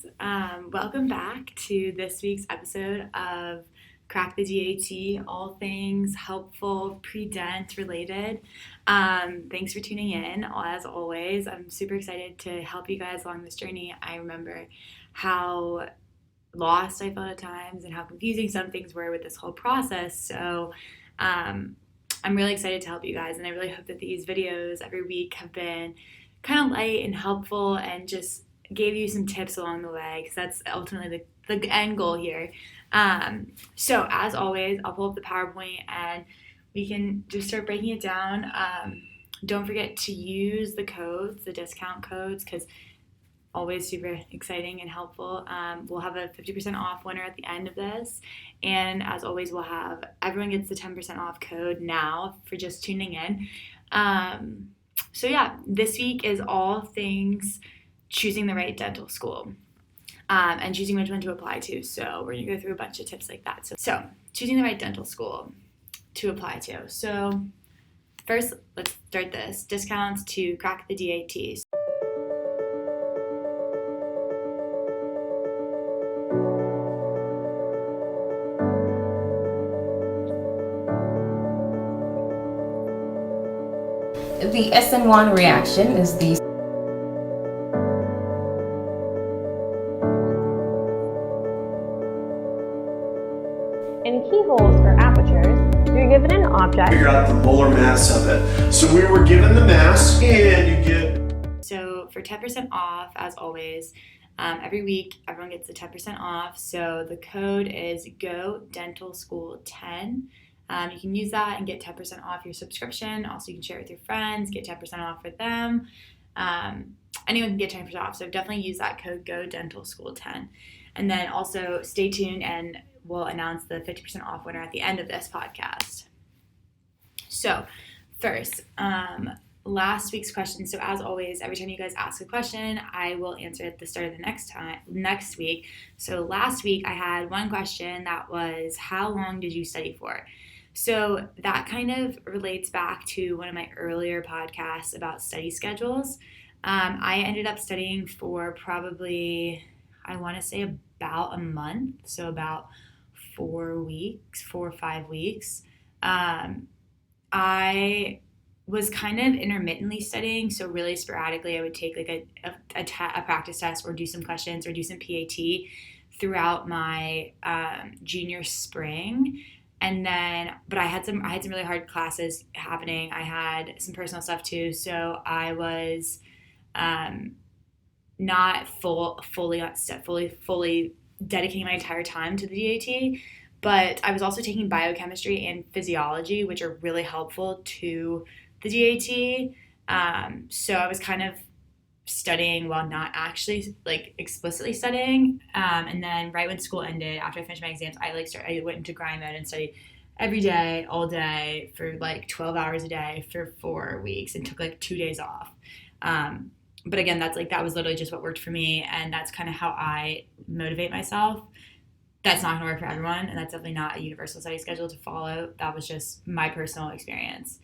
Specialties. Welcome back to this week's episode of Crack the GAT, all things helpful, pre-dent related. Thanks for tuning in. As always, I'm super excited to help you guys along this journey. I remember how lost I felt at times and how confusing some things were with this whole process. So I'm really excited to help you guys, and I really hope that these videos every week have been kind of light and helpful and just gave you some tips along the way, because that's ultimately the end goal here. So as always, I'll pull up the PowerPoint and we can just start breaking it down. Don't forget to use the codes, the discount codes, because always super exciting and helpful. We'll have a 50% off winner at the end of this. And as always, we'll have everyone gets the 10% off code now for just tuning in. So yeah, this week is all things choosing the right dental school and choosing which one to apply to. So we're going to go through a bunch of tips like that. So choosing the right dental school to apply to. So first, let's start this. Discounts to crack the DATs. The SN1 reaction is the In keyholes or apertures, you're given an object. Figure out the molar mass of it. So we were given the mass, and you get. So for 10% off, as always, every week everyone gets the 10% off. So the code is GoDentalSchool10. You can use that and get 10% off your subscription. Also, you can share it with your friends, get 10% off with them. Anyone can get 10% off, so definitely use that code GoDentalSchool10. And then also stay tuned and we'll announce the 50% off winner at the end of this podcast. So first, last week's question. So as always, every time you guys ask a question, I will answer at the start of the next week. So last week I had one question that was, how long did you study for? So that kind of relates back to one of my earlier podcasts about study schedules. I ended up studying for probably, I want to say about a month. So about 4 or 5 weeks. I was kind of intermittently studying, so really sporadically I would take like a practice test or do some questions or do some PAT throughout my junior spring. And then, but I had some really hard classes happening. I had some personal stuff too, so I was not fully dedicating my entire time to the DAT, but I was also taking biochemistry and physiology, which are really helpful to the DAT. So I was kind of studying while not actually like explicitly studying. And then right when school ended, after I finished my exams, I went into grind mode and studied every day, all day for like 12 hours a day for 4 weeks and took like 2 days off. But again, that was literally just what worked for me, and that's kind of how I motivate myself. That's not going to work for everyone, and that's definitely not a universal study schedule to follow. That was just my personal experience.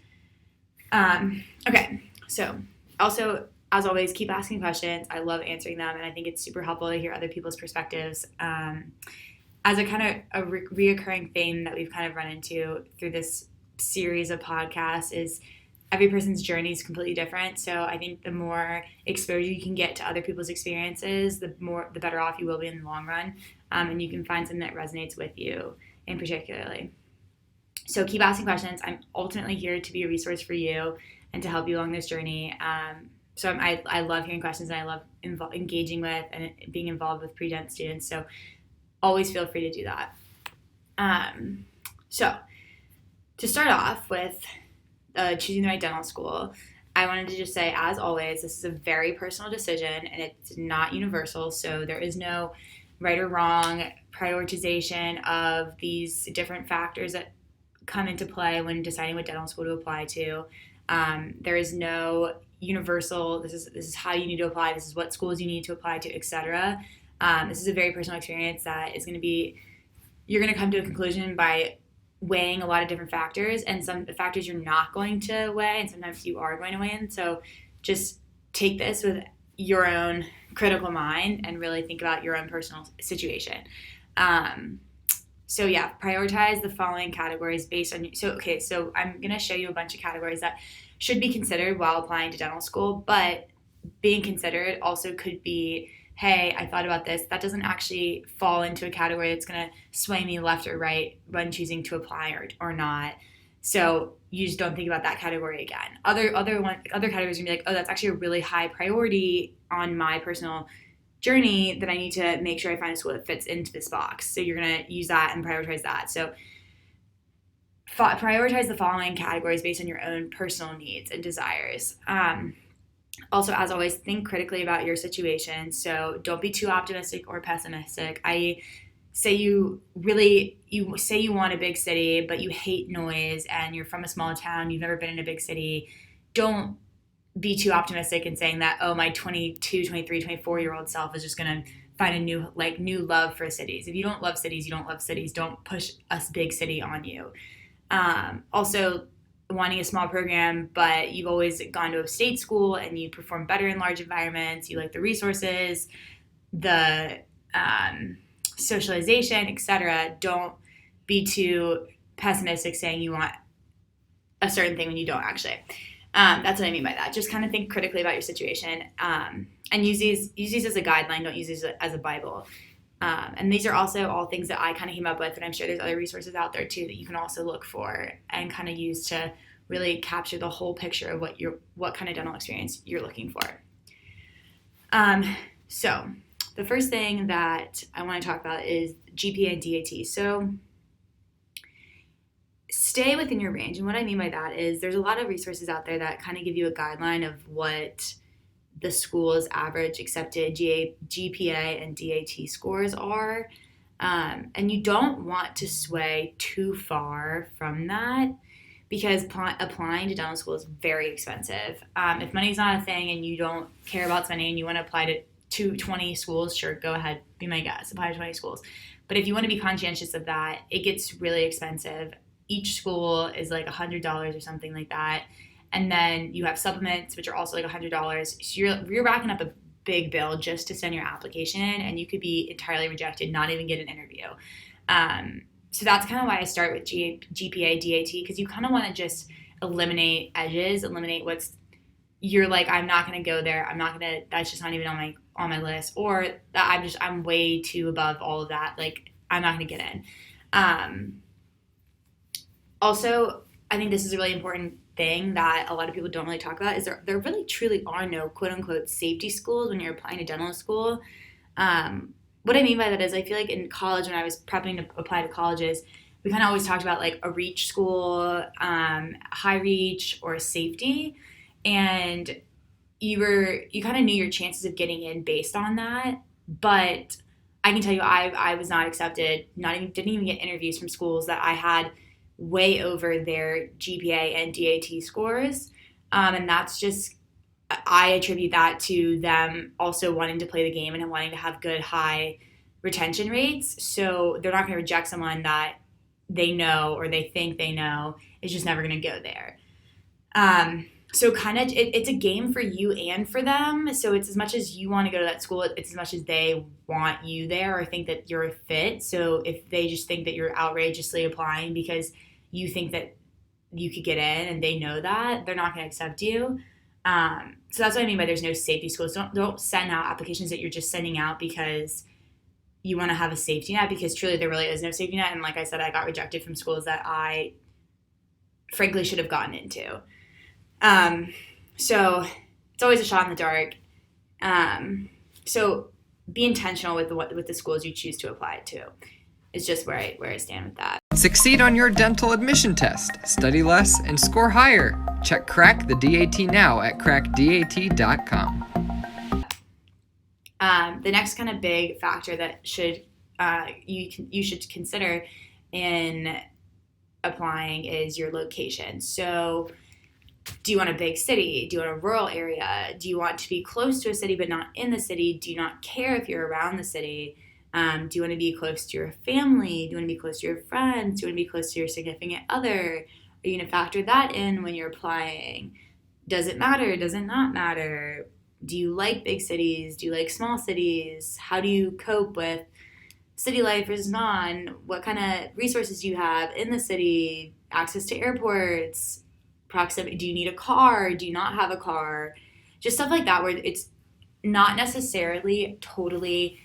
Okay, so also, as always, keep asking questions. I love answering them, and I think it's super helpful to hear other people's perspectives. As a kind of a reoccurring theme that we've kind of run into through this series of podcasts is every person's journey is completely different. So I think the more exposure you can get to other people's experiences, the better off you will be in the long run. And you can find something that resonates with you in particularly. So keep asking questions. I'm ultimately here to be a resource for you and to help you along this journey. So I love hearing questions, and I love engaging with and being involved with pre-dent students. So always feel free to do that. So to start off with choosing the right dental school, I wanted to just say, as always, this is a very personal decision and it's not universal. So there is no right or wrong prioritization of these different factors that come into play when deciding what dental school to apply to. There is no universal, this is how you need to apply, this is what schools you need to apply to, etc. This is a very personal experience that is going to be, you're going to come to a conclusion by weighing a lot of different factors, and some factors you're not going to weigh, and sometimes you are going to weigh in. So just take this with your own critical mind and really think about your own personal situation. So yeah, prioritize the following categories based on, so I'm going to show you a bunch of categories that should be considered while applying to dental school, but being considered also could be, hey, I thought about this. That doesn't actually fall into a category that's going to sway me left or right when choosing to apply or not. So you just don't think about that category again. Other categories are going to be like, oh, that's actually a really high priority on my personal journey that I need to make sure I find a school that fits into this box. So you're going to use that and prioritize that. So prioritize the following categories based on your own personal needs and desires. Also, as always, think critically about your situation. So don't be too optimistic or pessimistic. Say you say you want a big city, but you hate noise and you're from a small town, you've never been in a big city. Don't be too optimistic in saying that, oh, my 22, 23, 24-year-old self is just going to find a new love for cities. If you don't love cities, you don't love cities. Don't push a big city on you. Also, wanting a small program, but you've always gone to a state school and you perform better in large environments, you like the resources, the socialization, etc. Don't be too pessimistic saying you want a certain thing when you don't actually. That's what I mean by that. Just kind of think critically about your situation, and use these as a guideline. Don't use these as a Bible. And these are also all things that I kind of came up with, and I'm sure there's other resources out there too that you can also look for and kind of use to really capture the whole picture of what kind of dental experience you're looking for. So the first thing that I want to talk about is GPA and DAT. So stay within your range, and what I mean by that is there's a lot of resources out there that kind of give you a guideline of what the school's average accepted GPA and DAT scores are, and you don't want to sway too far from that because applying to dental school is very expensive. If money's not a thing and you don't care about spending and you want to apply to 20 schools, sure, go ahead, be my guest, apply to 20 schools. But if you want to be conscientious of that, it gets really expensive. Each school is like $100 or something like that. And then you have supplements, which are also like $100. So you're racking up a big bill just to send your application in, and you could be entirely rejected, not even get an interview. So that's kind of why I start with GPA, DAT, because you kind of want to just eliminate edges, eliminate you're like, I'm not going to go there. That's just not even on my list, or that I'm way too above all of that. Like, I'm not going to get in. Also, I think this is a really important thing that a lot of people don't really talk about is there really truly are no quote unquote safety schools when you're applying to dental school. What I mean by that is I feel like in college, when I was prepping to apply to colleges, we kind of always talked about like a reach school, high reach, or safety, and you kind of knew your chances of getting in based on that. But I can tell you, I was not accepted, didn't even get interviews from schools that I had way over their GPA and DAT scores. And that's just, I attribute that to them also wanting to play the game and wanting to have good, high retention rates. So they're not going to reject someone that they know or they think they know is just never going to go there. So kind of, it's a game for you and for them. So it's as much as you want to go to that school, it's as much as they want you there or think that you're a fit. So if they just think that you're outrageously applying because you think that you could get in and they know that, they're not going to accept you. So that's what I mean by there's no safety schools. Don't send out applications that you're just sending out because you want to have a safety net, because truly there really is no safety net. And like I said, I got rejected from schools that I frankly should have gotten into. So it's always a shot in the dark. So be intentional with the schools you choose to apply to. It's just where I stand with that. Succeed on your dental admission test. Study less and score higher. Check Crack the DAT now at crackdat.com. The next kind of big factor that you should consider in applying is your location. So do you want a big city? Do you want a rural area? Do you want to be close to a city but not in the city? Do you not care if you're around the city? Do you want to be close to your family? Do you want to be close to your friends? Do you want to be close to your significant other? Are you going to factor that in when you're applying? Does it matter? Does it not matter? Do you like big cities? Do you like small cities? How do you cope with city life versus non? What kind of resources do you have in the city? Access to airports, proximity. Do you need a car? Do you not have a car? Just stuff like that, where it's not necessarily totally,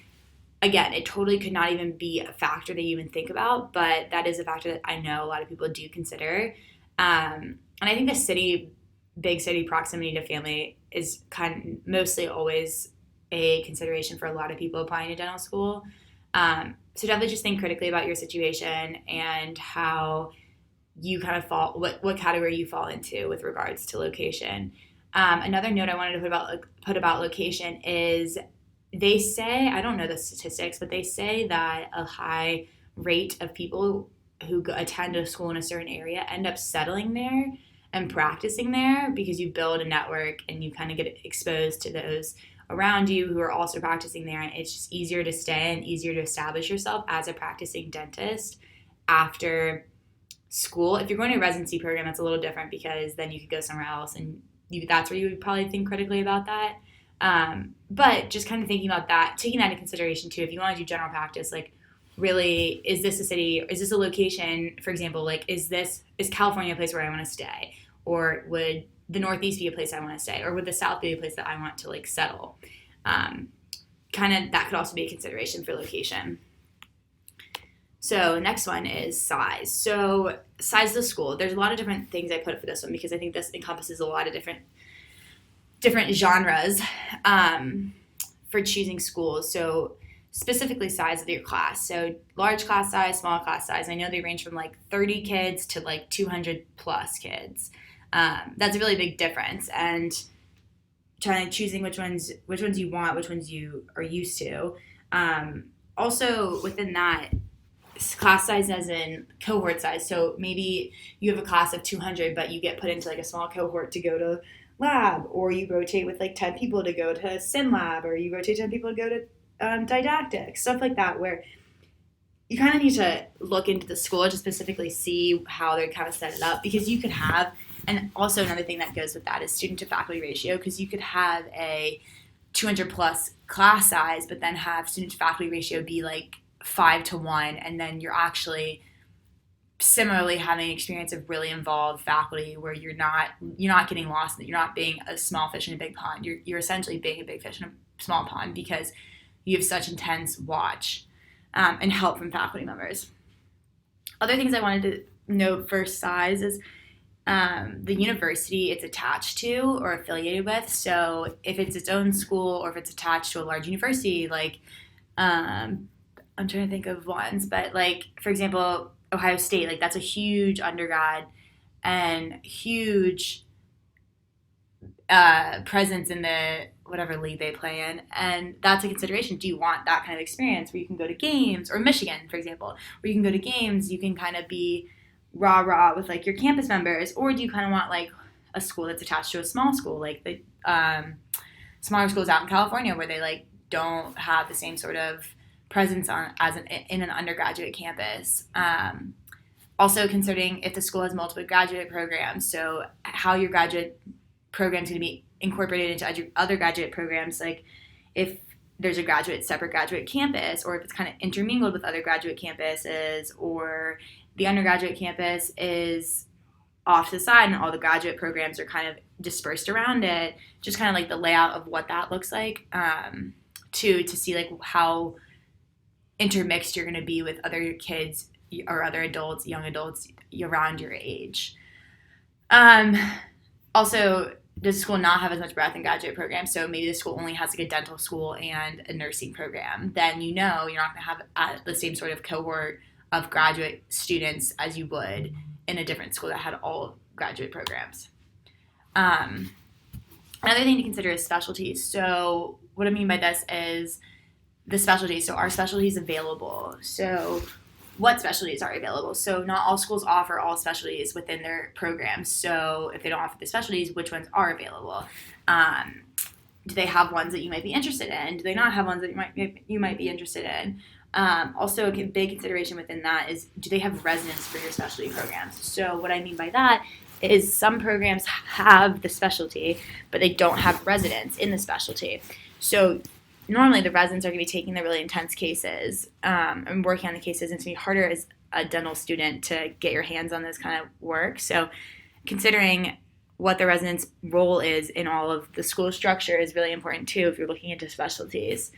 again, it totally could not even be a factor that you even think about, but that is a factor that I know a lot of people do consider. And I think big city proximity to family is mostly always a consideration for a lot of people applying to dental school. So definitely just think critically about your situation and how you kind of fall, what category you fall into with regards to location. Another note I wanted to put about location is they say, I don't know the statistics, but they say that a high rate of people who attend a school in a certain area end up settling there and practicing there because you build a network and you kind of get exposed to those around you who are also practicing there. And it's just easier to stay and easier to establish yourself as a practicing dentist after school. If you're going to a residency program, that's a little different because then you could go somewhere else and that's where you would probably think critically about that. But just kind of thinking about that, taking that into consideration too, if you want to do general practice, like really, is this a city, is this a location, for example, like is California a place where I want to stay? Or would the Northeast be a place I want to stay? Or would the South be a place that I want to like settle? Kind of that could also be a consideration for location. So next one is size. So size of the school. There's a lot of different things I put for this one because I think this encompasses a lot of different genres for choosing schools. So specifically size of your class. So large class size, small class size. I know they range from like 30 kids to like 200 plus kids. That's a really big difference. And trying to choosing which ones you want, which ones you are used to. Also within that, class size as in cohort size. So maybe you have a class of 200, but you get put into like a small cohort to go to lab, or you rotate with like 10 people to go to sim lab, or you rotate 10 people to go to didactic, stuff like that, where you kind of need to look into the school to specifically see how they kind of set it up, because you could have, and also another thing that goes with that is student to faculty ratio, because you could have a 200 plus class size, but then have student to faculty ratio be like 5-1, and then you're actually similarly having an experience of really involved faculty where you're not getting lost, you're not being a small fish in a big pond. You're essentially being a big fish in a small pond because you have such intense watch and help from faculty members. Other things I wanted to note for size is the university it's attached to or affiliated with. So if it's its own school or if it's attached to a large university, like I'm trying to think of ones, but like, for example, Ohio State, like that's a huge undergrad and huge presence in the whatever league they play in. And that's a consideration. Do you want that kind of experience where you can go to games, or Michigan, for example, where you can go to games, you can kind of be rah-rah with like your campus members, or do you kind of want like a school that's attached to a small school, like the smaller schools out in California where they like don't have the same sort of presence in an undergraduate campus. Also considering if the school has multiple graduate programs, so how your graduate program is going to be incorporated into other graduate programs, like if there's a separate graduate campus, or if it's kind of intermingled with other graduate campuses, or the undergraduate campus is off to the side and all the graduate programs are kind of dispersed around it, just kind of like the layout of what that looks like, to see like how intermixed you're going to be with other kids or other adults, young adults around your age. Also, does the school not have as much breadth in graduate programs? So maybe the school only has like a dental school and a nursing program. Then you're not going to have the same sort of cohort of graduate students as you would in a different school that had all graduate programs. Another thing to consider is specialties. So what I mean by this is the specialties. So are specialties available? So what specialties are available? So not all schools offer all specialties within their programs. So if they don't offer the specialties, which ones are available? Do they have ones that you might be interested in? Do they not have ones that you might be interested in? Also, a big consideration within that is, do they have residents for your specialty programs? So what I mean by that is some programs have the specialty, but they don't have residents in the specialty. So normally the residents are going to be taking the really intense cases and working on the cases, and it's going to be harder as a dental student to get your hands on this kind of work. So considering what the resident's role is in all of the school structure is really important too if you're looking into specialties.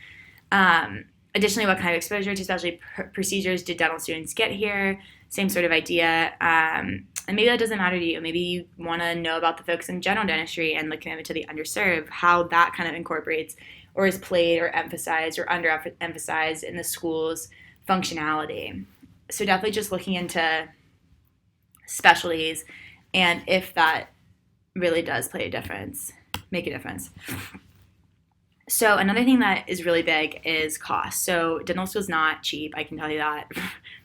Additionally, what kind of exposure to specialty procedures did dental students get here? Same sort of idea. And maybe that doesn't matter to you. Maybe you want to know about the folks in general dentistry and the commitment to the underserved, how that kind of incorporates or is played or emphasized or underemphasized in the school's functionality. So definitely just looking into specialties and if that really does make a difference. So another thing that is really big is cost. So dental school is not cheap. I can tell you that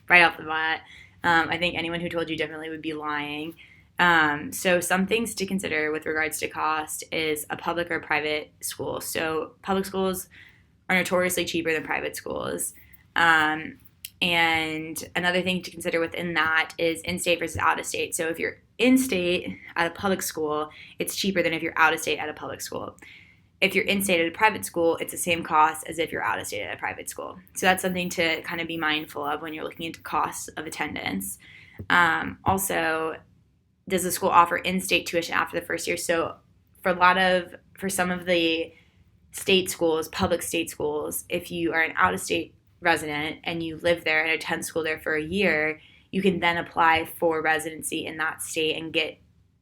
right off the bat. I think anyone who told you differently would be lying. So some things to consider with regards to cost is a public or private school. So public schools are notoriously cheaper than private schools. And another thing to consider within that is in-state versus out-of-state. So if you're in-state at a public school, it's cheaper than if you're out-of-state at a public school. If you're in-state at a private school, it's the same cost as if you're out-of-state at a private school. So that's something to kind of be mindful of when you're looking into costs of attendance. Also, does the school offer in-state tuition after the first year? So for some of the state schools, public state schools, if you are an out-of-state resident and you live there and attend school there for a year, you can then apply for residency in that state and get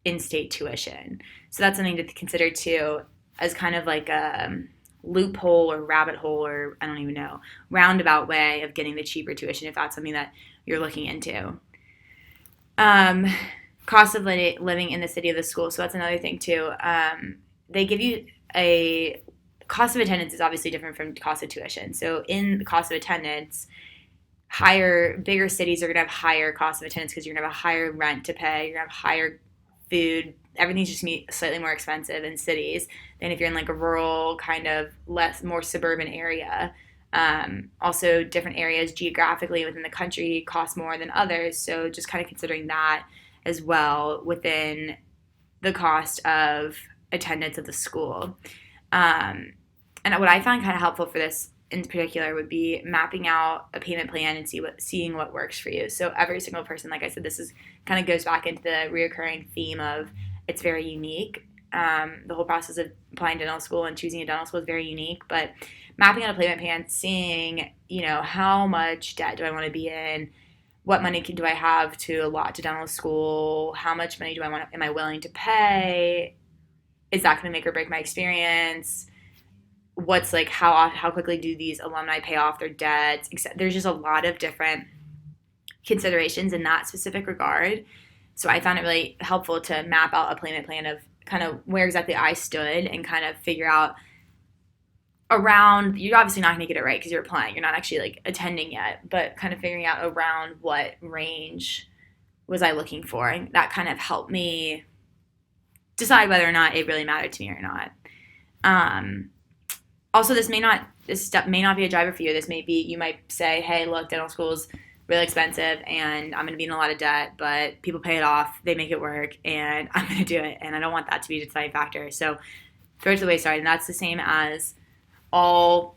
in-state tuition. So that's something to consider too, as kind of like a loophole or rabbit hole or I don't even know, roundabout way of getting the cheaper tuition if that's something that you're looking into. Cost of living in the city of the school. So that's another thing too. They give you a cost of attendance is obviously different from cost of tuition. So in the cost of attendance, bigger cities are going to have higher cost of attendance because you're going to have a higher rent to pay. You're going to have higher food. Everything's just going to be slightly more expensive in cities than if you're in like a rural kind of more suburban area. Also, different areas geographically within the country cost more than others. So just kind of considering that as well within the cost of attendance at the school. And what I found kind of helpful for this in particular would be mapping out a payment plan and seeing what works for you. So every single person, like I said, this kind of goes back into the reoccurring theme of it's very unique. The whole process of applying dental school and choosing a dental school is very unique, but mapping out a payment plan, seeing, how much debt do I want to be in? What money do I have to allot to dental school? How much money am I willing to pay? Is that going to make or break my experience? What's like how quickly do these alumni pay off their debts? There's just a lot of different considerations in that specific regard. So I found it really helpful to map out a payment plan of kind of where exactly I stood and kind of figure out around, you're obviously not going to get it right because you're applying. You're not actually like attending yet, but kind of figuring out around what range was I looking for. And that kind of helped me decide whether or not it really mattered to me or not. Also, this step may not be a driver for you. You might say, hey, look, dental school's really expensive and I'm going to be in a lot of debt, but people pay it off, they make it work, and I'm going to do it. And I don't want that to be a deciding factor. So throw it to the wayside. And that's the same as all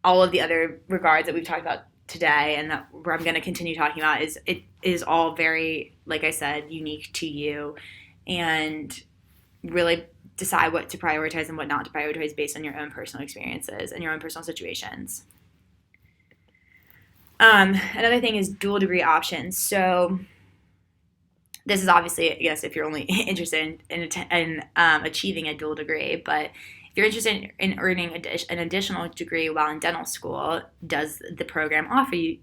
of the other regards that we've talked about today and that where I'm going to continue talking about it is all very, like I said, unique to you, and really decide what to prioritize and what not to prioritize based on your own personal experiences and your own personal situations. Another thing is dual degree options. So this is obviously, I guess, if you're only interested in achieving a dual degree, but if you're interested in earning an additional degree while in dental school, does the program offer you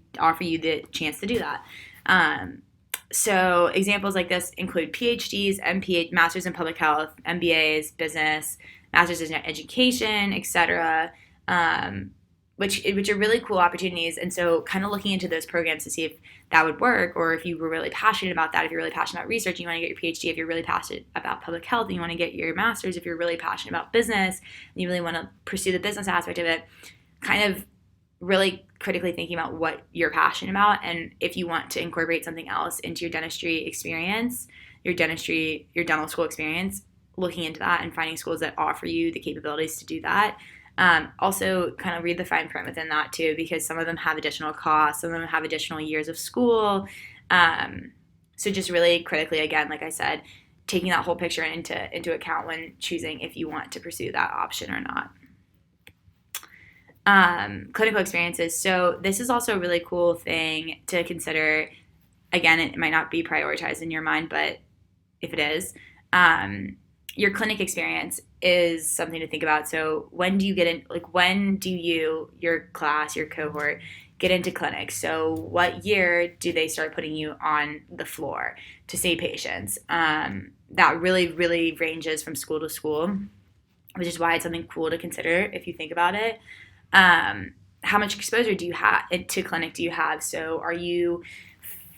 the chance to do that? So examples like this include PhDs, MPH, Masters in Public Health, MBAs, Business, Masters in Education, etc., which are really cool opportunities. And so kind of looking into those programs to see if that would work, or if you were really passionate about that, if you're really passionate about research, you want to get your PhD, if you're really passionate about public health, and you want to get your master's, if you're really passionate about business, and you really want to pursue the business aspect of it, kind of really critically thinking about what you're passionate about, and if you want to incorporate something else into your dentistry experience, your dentistry, your dental school experience, looking into that and finding schools that offer you the capabilities to do that. Also, kind of read the fine print within that too, because some of them have additional costs, some of them have additional years of school. So just really critically, again, like I said, taking that whole picture into account when choosing if you want to pursue that option or not. Clinical experiences. So this is also a really cool thing to consider. Again, it might not be prioritized in your mind, but if it is, your clinic experience is something to think about. So when do you get in, like when do you, your class, your cohort, get into clinics? So what year do they start putting you on the floor to see patients? That really, really ranges from school to school, which is why it's something cool to consider if you think about it. How much exposure do you have to clinic do you have? So are you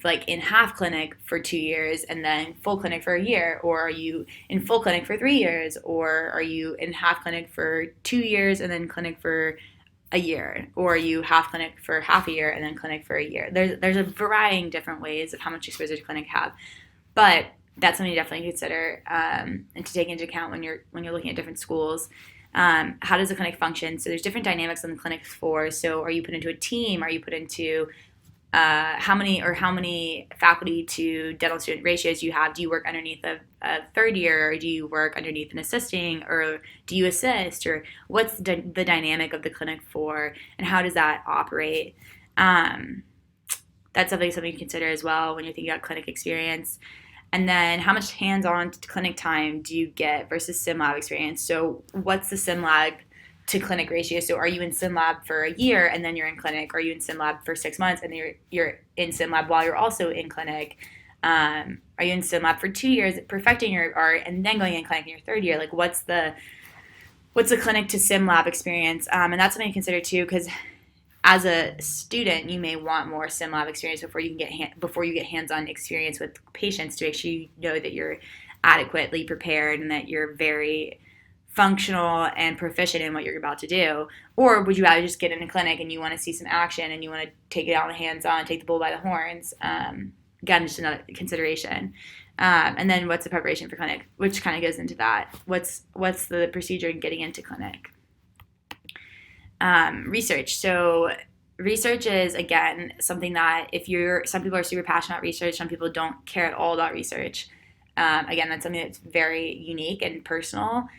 like in half clinic for 2 years and then full clinic for a year, or are you in full clinic for 3 years, or are you in half clinic for 2 years and then clinic for a year, or are you half clinic for half a year and then clinic for a year? There's a variety of different ways of how much exposure to clinic have, but that's something to definitely consider and to take into account when you're looking at different schools. How does the clinic function? So there's different dynamics in the clinic for. So are you put into a team? Are you put into how many faculty to dental student ratios you have? Do you work underneath a third year, or do you work underneath an assisting, or do you assist, or what's the dynamic of the clinic for, and how does that operate? That's something to consider as well when you're thinking about clinic experience. And then how much hands-on clinic time do you get versus sim lab experience? So what's the sim lab to clinic ratio? So are you in sim lab for a year and then you're in clinic? Are you in sim lab for 6 months and you're in sim lab while you're also in clinic? Are you in sim lab for 2 years perfecting your art and then going in clinic in your third year? Like what's the clinic to sim lab experience? And that's something to consider too, because as a student, you may want more sim lab experience before you get hands-on experience with patients, to make sure you know that you're adequately prepared and that you're very functional and proficient in what you're about to do. Or would you rather just get in a clinic and you want to see some action and you want to take it out hands-on, take the bull by the horns? Again, just another consideration. And then what's the preparation for clinic, which kind of goes into that. What's the procedure in getting into clinic? Research. So research is, again, something that some people are super passionate about research, some people don't care at all about research. Again, that's something that's very unique and personal.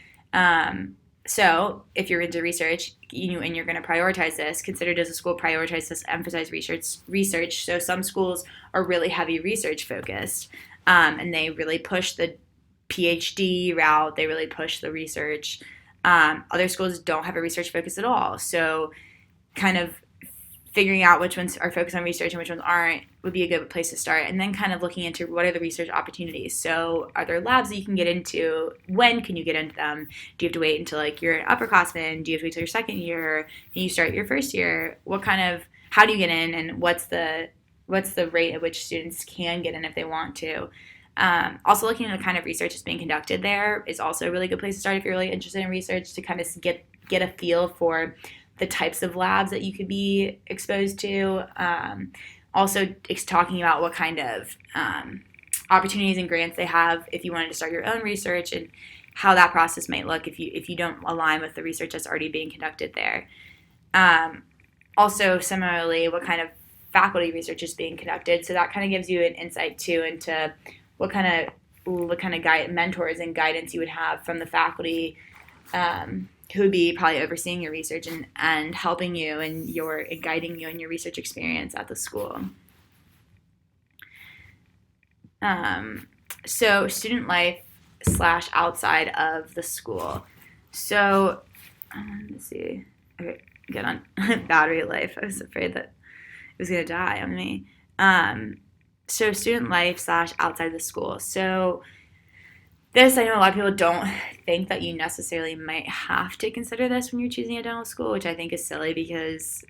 So if you're into research, and you're going to prioritize this, consider, does a school prioritize this, emphasize research? So some schools are really heavy research focused, and they really push the PhD route. They really push the research. Other schools don't have a research focus at all. So kind of figuring out which ones are focused on research and which ones aren't would be a good place to start. And then kind of looking into what are the research opportunities. So are there labs that you can get into? When can you get into them? Do you have to wait until you're an upperclassman? Do you have to wait till your second year? Can you start your first year? How do you get in, and what's the rate at which students can get in if they want to? Also looking at the kind of research that's being conducted there is also a really good place to start if you're really interested in research, to kind of get a feel for the types of labs that you could be exposed to. Also talking about what kind of opportunities and grants they have if you wanted to start your own research, and how that process might look if you don't align with the research that's already being conducted there. Also, similarly, what kind of faculty research is being conducted. So that kind of gives you an insight too into what kind of mentors and guidance you would have from the faculty who would be probably overseeing your research and helping you and guiding you in your research experience at the school. So student life / outside of the school. So let's see. Okay, get on battery life. I was afraid that it was going to die on me. So student life / outside the school. So this, I know a lot of people don't think that you necessarily might have to consider this when you're choosing a dental school, which I think is silly, because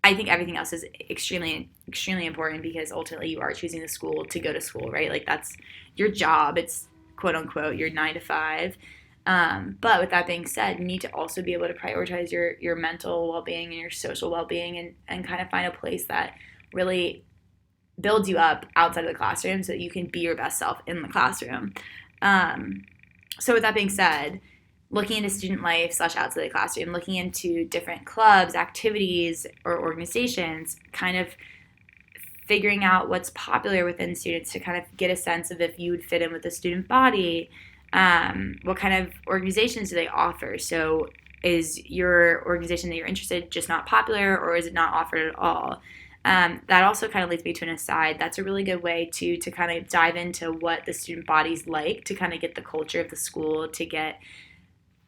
I think everything else is extremely, extremely important, because ultimately you are choosing the school to go to school, right? Like that's your job. It's quote unquote your 9 to 5. But with that being said, you need to also be able to prioritize your mental well-being and your social well-being, and kind of find a place that really builds you up outside of the classroom so that you can be your best self in the classroom. So with that being said, looking into student life / outside the classroom, looking into different clubs, activities, or organizations, kind of figuring out what's popular within students to kind of get a sense of if you would fit in with the student body, what kind of organizations do they offer? So is your organization that you're interested in just not popular, or is it not offered at all? That also kind of leads me to an aside. That's a really good way to kind of dive into what the student body's like, to kind of get the culture of the school, to get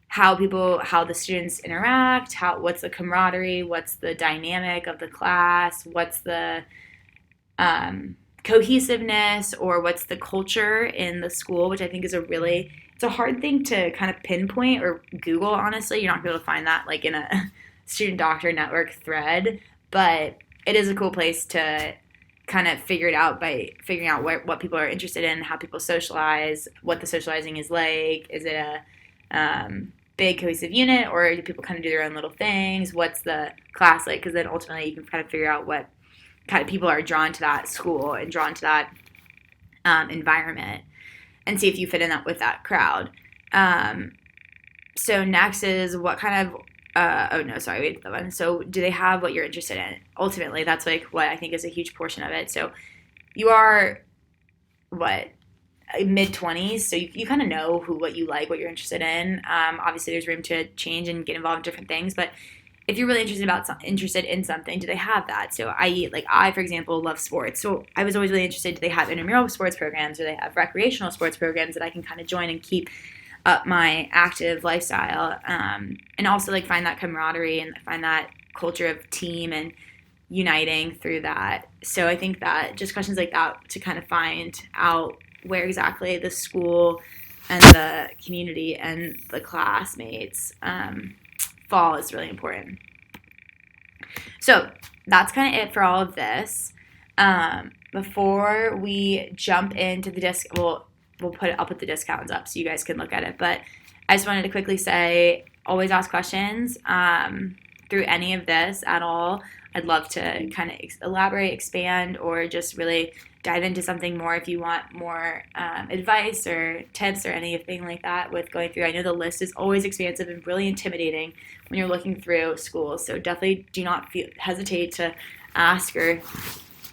how the students interact, what's the camaraderie, what's the dynamic of the class, what's the cohesiveness, or what's the culture in the school, which I think is it's a hard thing to kind of pinpoint or Google, honestly. You're not going to be able to find that like in a student doctor network thread, but it is a cool place to kind of figure it out by figuring out what people are interested in, how people socialize, what the socializing is like. Is it a big cohesive unit, or do people kind of do their own little things? What's the class like? Because then ultimately you can kind of figure out what kind of people are drawn to that school and drawn to that environment, and see if you fit in with that crowd. So next is what kind of so do they have what you're interested in? Ultimately, that's like what I think is a huge portion of it. So you are mid-20s, so you kind of know what you like, what you're interested in. Obviously there's room to change and get involved in different things, but if you're really interested in something, do they have that? So I, for example, love sports. So I was always really interested, do they have intramural sports programs, or they have recreational sports programs that I can kind of join and keep up my active lifestyle, and also like find that camaraderie and find that culture of team and uniting through that. So I think that just questions like that to kind of find out where exactly the school and the community and the classmates fall is really important. So that's kind of it for all of this. Before we jump into the I'll put the discounts up so you guys can look at it. But I just wanted to quickly say, always ask questions through any of this at all. I'd love to kind of elaborate, expand, or just really dive into something more if you want more advice or tips or anything like that with going through. I know the list is always expansive and really intimidating when you're looking through schools, so definitely do not hesitate to ask or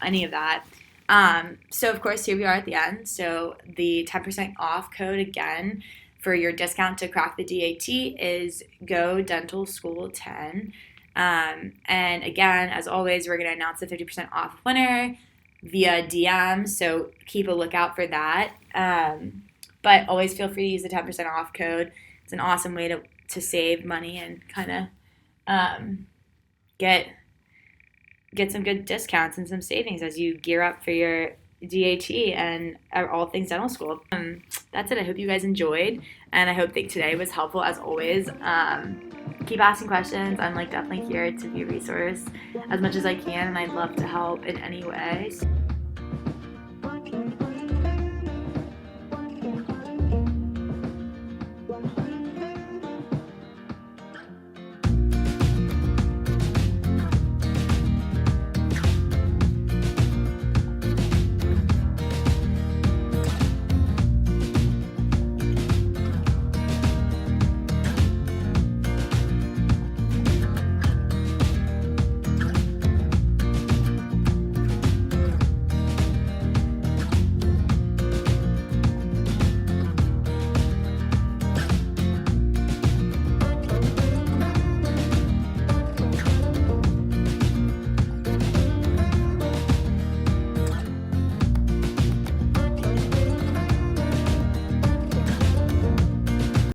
any of that. So of course, here we are at the end. So the 10% off code again for your discount to crack the DAT is Go Dental School 10. And again, as always, we're going to announce the 50% off winner via DM. So keep a lookout for that. But always feel free to use the 10% off code. It's an awesome way to save money and kind of get some good discounts and some savings as you gear up for your DAT and all things dental school. That's it. I hope you guys enjoyed, and I hope that today was helpful as always. Keep asking questions. I'm definitely here to be a resource as much as I can, and I'd love to help in any way.